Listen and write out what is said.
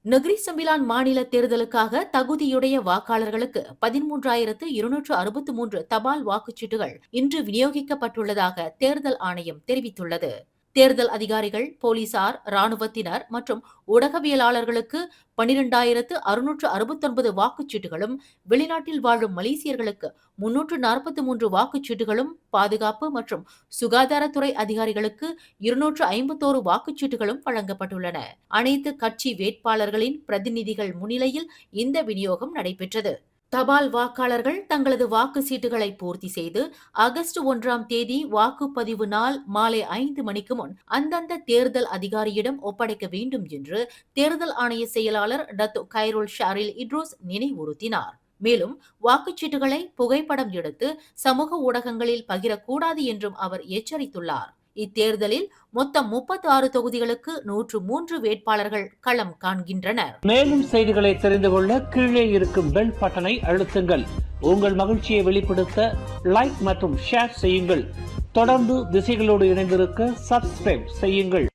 நகரி சம்பிலான் மாநில தேர்தலுக்காக தகுதியுடைய வாக்காளர்களுக்கு 13,263 தபால் வாக்குச்சீட்டுகள் இன்று விநியோகிக்கப்பட்டுள்ளதாக தேர்தல் ஆணையம் தெரிவித்துள்ளது. தேர்தல் அதிகாரிகள், போலீசார், ராணுவத்தினர் மற்றும் ஊடகவியலாளர்களுக்கு 12,669 வாக்குச்சீட்டுகளும், வெளிநாட்டில் வாழும் மலேசியர்களுக்கு 343 வாக்குச்சீட்டுகளும், பாதுகாப்பு மற்றும் சுகாதாரத்துறை அதிகாரிகளுக்கு 251 வாக்குச்சீட்டுகளும் வழங்கப்பட்டுள்ளன. அனைத்து கட்சி வேட்பாளர்களின் பிரதிநிதிகள் முன்னிலையில் இந்த விநியோகம் நடைபெற்றது. தபால் வாக்காளர்கள் தங்களது வாக்கு சீட்டுகளை பூர்த்தி செய்து ஆகஸ்ட் 1ஆம் தேதி வாக்குப்பதிவு நாள் மாலை 5 மணிக்கு முன் அந்தந்த தேர்தல் அதிகாரியிடம் ஒப்படைக்க வேண்டும் என்று தேர்தல் ஆணைய செயலாளர் டத்து கைரோல் ஷாரில் இட்ரோஸ் நினைவுறுத்தினார். மேலும் வாக்குச்சீட்டுகளை புகைப்படம் எடுத்து சமூக ஊடகங்களில் பகிரக்கூடாது என்றும் அவர் எச்சரித்துள்ளார். இத்தேர்தலில் மொத்தம் 36 தொகுதிகளுக்கு 103 வேட்பாளர்கள் களம் காண்கின்றனர். மேலும் செய்திகளை தெரிந்து கொள்ள கீழே இருக்கும் பெல் பட்டனை அழுத்துங்கள். உங்கள் மகிழ்ச்சியை வெளிப்படுத்த லைக் மற்றும் ஷேர் செய்யுங்கள். தொடர்ந்து திசைகளோடு இணைந்திருக்க சப்ஸ்கிரைப் செய்யுங்கள்.